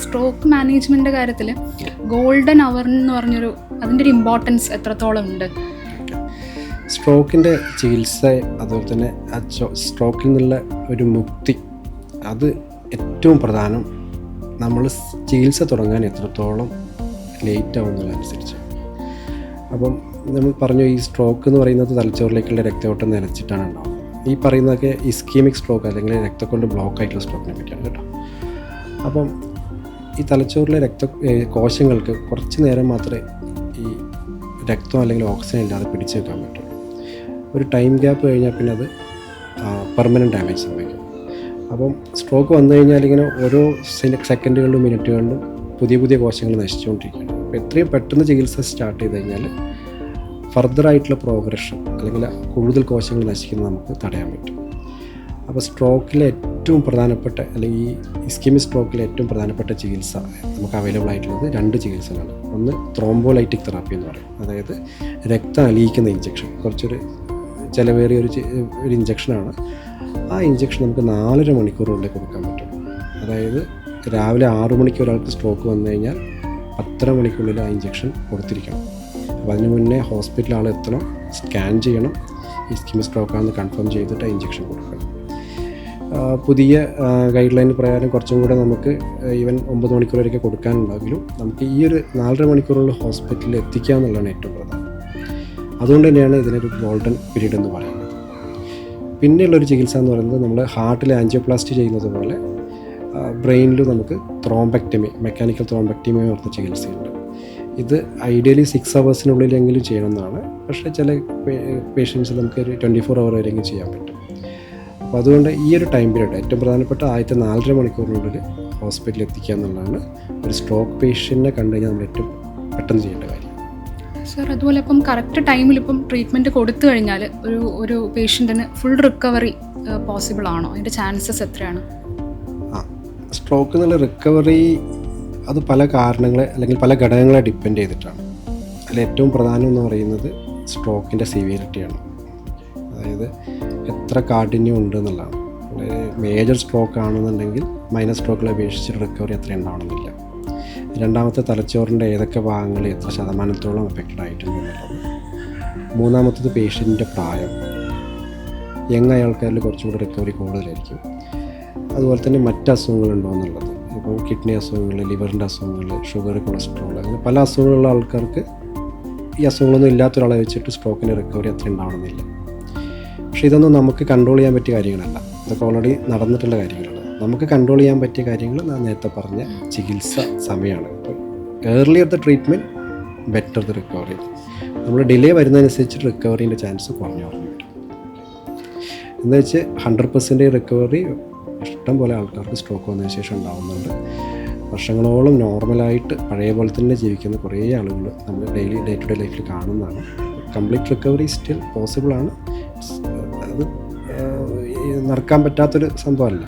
Stroke മാനേജ്മെൻറ്റിൻ്റെ കാര്യത്തിൽ golden hour എന്ന് പറഞ്ഞൊരു അതിൻ്റെ ഒരു ഇമ്പോർട്ടൻസ് എത്രത്തോളം ഉണ്ട്? സ്ട്രോക്കിൻ്റെ ചികിത്സ, അതുപോലെ തന്നെ ആ സ്ട്രോക്കിൽ നിന്നുള്ള ഒരു മുക്തി, അത് ഏറ്റവും പ്രധാനം നമ്മൾ ചികിത്സ തുടങ്ങാൻ എത്രത്തോളം ലേറ്റ് ആവുന്നതനുസരിച്ച്. അപ്പം നമ്മൾ പറഞ്ഞു, ഈ സ്ട്രോക്ക് എന്ന് പറയുന്നത് തലച്ചോറിലേക്കുള്ള രക്തയോട്ടം നിലച്ചിട്ടാണ് ഉണ്ടാവുന്നത്. ഈ പറയുന്നതൊക്കെ ഇസ്കീമിക് സ്ട്രോക്ക് അല്ലെങ്കിൽ രക്തക്കൊണ്ട് ബ്ലോക്ക് ആയിട്ടുള്ള സ്ട്രോക്കിനെ പറ്റിയാണ് കേട്ടോ. അപ്പം ഈ തലച്ചോറിലെ കോശങ്ങൾക്ക് കുറച്ച് നേരം മാത്രമേ ഈ രക്തം അല്ലെങ്കിൽ ഓക്സിജൻ ഇല്ലാതെ പിടിച്ചു വെക്കാൻ പറ്റുള്ളൂ. ഒരു ടൈം ഗ്യാപ്പ് കഴിഞ്ഞാൽ പിന്നെ അത് പെർമനൻറ്റ് ഡാമേജ് സംഭവിക്കും. അപ്പം സ്ട്രോക്ക് വന്നു കഴിഞ്ഞാൽ ഇങ്ങനെ ഓരോ സെക്കൻഡുകളിലും മിനിറ്റുകളിലും പുതിയ പുതിയ കോശങ്ങൾ നശിച്ചുകൊണ്ടിരിക്കുകയാണ്. അപ്പോൾ എത്രയും പെട്ടെന്ന് ചികിത്സ സ്റ്റാർട്ട് ചെയ്ത് കഴിഞ്ഞാൽ ഫർദറായിട്ടുള്ള പ്രോഗ്രഷൻ അല്ലെങ്കിൽ കൂടുതൽ കോശങ്ങൾ നശിക്കുന്നത് നമുക്ക് തടയാൻ പറ്റും. അപ്പോൾ സ്ട്രോക്കിലെ ഏറ്റവും പ്രധാനപ്പെട്ട അല്ലെങ്കിൽ ഈ ഇസ്കീമിക് സ്ട്രോക്കിലെ ഏറ്റവും പ്രധാനപ്പെട്ട ചികിത്സ നമുക്ക് അവൈലബിൾ ആയിട്ടുള്ളത് 2 ചികിത്സകളാണ്. ഒന്ന് ത്രോംബോലൈറ്റിക് തെറാപ്പി എന്ന് പറയും, അതായത് രക്തം അലിയിക്കുന്ന ഇഞ്ചക്ഷൻ. കുറച്ചൊരു ചിലവേറിയ ഒരു ഇഞ്ചക്ഷനാണ്. ആ ഇഞ്ചക്ഷൻ നമുക്ക് 4.5 മണിക്കൂറിനുള്ളിൽ കൊടുക്കാൻ പറ്റും. അതായത് രാവിലെ 6 മണിക്ക് ഒരാൾക്ക് സ്ട്രോക്ക് വന്നു കഴിഞ്ഞാൽ 10 മണിക്കുള്ളിൽ ആ ഇഞ്ചക്ഷൻ കൊടുത്തിരിക്കണം. അപ്പോൾ അതിന് മുന്നേ ഹോസ്പിറ്റലിൽ ആൾ എത്തണം, സ്കാൻ ചെയ്യണം, ഇസ്കീമിക് സ്ട്രോക്കാണെന്ന് കൺഫേം ചെയ്തിട്ട് ആ ഇഞ്ചക്ഷൻ കൊടുക്കണം. പുതിയ ഗൈഡ് ലൈൻ പ്രകാരം കുറച്ചും കൂടെ നമുക്ക് ഈവൻ 9 മണിക്കൂർ വരെയൊക്കെ കൊടുക്കാനുണ്ടെങ്കിലും നമുക്ക് ഈ ഒരു 4.5 മണിക്കൂറുള്ള ഹോസ്പിറ്റലിൽ എത്തിക്കുക എന്നുള്ളതാണ് ഏറ്റവും പ്രധാനം. അതുകൊണ്ട് തന്നെയാണ് ഇതിനൊരു ഗോൾഡൻ പീരീഡ് എന്ന് പറയുന്നത്. പിന്നെയുള്ളൊരു ചികിത്സ എന്ന് പറയുന്നത് നമ്മൾ ഹാർട്ടിൽ ആൻജിയോപ്ലാസ്റ്റി ചെയ്യുന്നത് പോലെ ബ്രെയിനിലും നമുക്ക് ത്രോംബെക്ടമി, മെക്കാനിക്കൽ ത്രോംബെക്ടമി എന്ന് പറഞ്ഞ ചികിത്സയുണ്ട്. ഇത് ഐഡിയലി 6 ഹവേഴ്സിനുള്ളിലെങ്കിലും ചെയ്യണമെന്നാണ്. പക്ഷേ ചില പേഷ്യൻസ് നമുക്ക് ഒരു 24 അവർ വരെയെങ്കിലും ചെയ്യാൻ പറ്റും. അപ്പോൾ അതുകൊണ്ട് ഈ ഒരു ടൈം പീരീഡ് ഏറ്റവും പ്രധാനപ്പെട്ട ആദ്യത്തെ 4.5 മണിക്കൂറിനുള്ളിൽ ഹോസ്പിറ്റലിൽ എത്തിക്കുക എന്നുള്ളതാണ് ഒരു സ്ട്രോക്ക് പേഷ്യൻറ്റിനെ കണ്ടു കഴിഞ്ഞാൽ നമ്മൾ ഏറ്റവും പെട്ടെന്ന് ചെയ്യേണ്ട കാര്യം. സർ, അതുപോലെ ഇപ്പം കറക്റ്റ് ടൈമിൽ ഇപ്പം ട്രീറ്റ്മെൻറ്റ് കൊടുത്തു കഴിഞ്ഞാൽ ഒരു പേഷ്യൻറ്റിന് ഫുൾ റിക്കവറി പോസിബിൾ ആണോ? അതിൻ്റെ ചാൻസസ് എത്രയാണ്? സ്ട്രോക്ക് എന്നുള്ള റിക്കവറി അത് പല കാരണങ്ങളെ അല്ലെങ്കിൽ പല ഘടകങ്ങളെ ഡിപ്പെൻഡ് ചെയ്തിട്ടാണ്. അതിൽ ഏറ്റവും പ്രധാനം എന്ന് പറയുന്നത് സ്ട്രോക്കിൻ്റെ സിവിയറിറ്റിയാണ്. അതായത് എത്ര കാഠിന്യം ഉണ്ട് എന്നുള്ളതാണ്. മേജർ സ്ട്രോക്ക് ആണെന്നുണ്ടെങ്കിൽ മൈനർ സ്ട്രോക്കിലെ അപേക്ഷിച്ച് റിക്കവറി അത്ര ഉണ്ടാവണമെന്നില്ല. രണ്ടാമത്തെ തലച്ചോറിൻ്റെ ഏതൊക്കെ ഭാഗങ്ങൾ എത്ര ശതമാനത്തോളം എഫക്റ്റഡ് ആയിട്ടുണ്ട് എന്നുള്ളത്. മൂന്നാമത്തത് പേഷ്യൻറ്റിൻ്റെ പ്രായം. യങ് ആൾക്കാരിൽ കുറച്ചും കൂടി റിക്കവറി കൂടുതലായിരിക്കും. അതുപോലെ തന്നെ മറ്റ് അസുഖങ്ങളുണ്ടോ എന്നുള്ളത്. ഇപ്പോൾ കിഡ്നി അസുഖങ്ങൾ, ലിവറിൻ്റെ അസുഖങ്ങൾ, ഷുഗർ, കൊളസ്ട്രോൾ, അങ്ങനെ പല അസുഖങ്ങളുള്ള ആൾക്കാർക്ക് ഈ അസുഖങ്ങളൊന്നും ഇല്ലാത്തൊരാളെ വെച്ചിട്ട് സ്ട്രോക്കിൻ്റെ റിക്കവറി അത്ര ഉണ്ടാവണമെന്നില്ല. പക്ഷേ ഇതൊന്നും നമുക്ക് കൺട്രോൾ ചെയ്യാൻ പറ്റിയ കാര്യങ്ങളല്ല. ഇതൊക്കെ ഓൾറെഡി നടന്നിട്ടുള്ള കാര്യങ്ങളാണ്. നമുക്ക് കൺട്രോൾ ചെയ്യാൻ പറ്റിയ കാര്യങ്ങൾ ഞാൻ നേരത്തെ പറഞ്ഞ ചികിത്സ സമയമാണ്. അപ്പോൾ earlier the treatment better the recovery. നമ്മൾ ഡിലേ വരുന്നതനുസരിച്ച് റിക്കവറീൻ്റെ ചാൻസ് കുറഞ്ഞു വരും. എന്ന് വെച്ച് 100% റിക്കവറി ഇഷ്ടം പോലെ ആൾക്കാർക്ക് സ്ട്രോക്ക് വന്നതിന് ശേഷം ഉണ്ടാകുന്നുണ്ട്. വർഷങ്ങളോളം നോർമലായിട്ട് പഴയ പോലെ തന്നെ ജീവിക്കുന്ന കുറേ ആളുകൾ നമ്മൾ ഡേ ടു ഡേ ലൈഫിൽ കാണുന്നതാണ്. കംപ്ലീറ്റ് റിക്കവറി സ്റ്റിൽ പോസിബിളാണ്. അത് നടക്കാൻ പറ്റാത്തൊരു സംഭവമല്ല.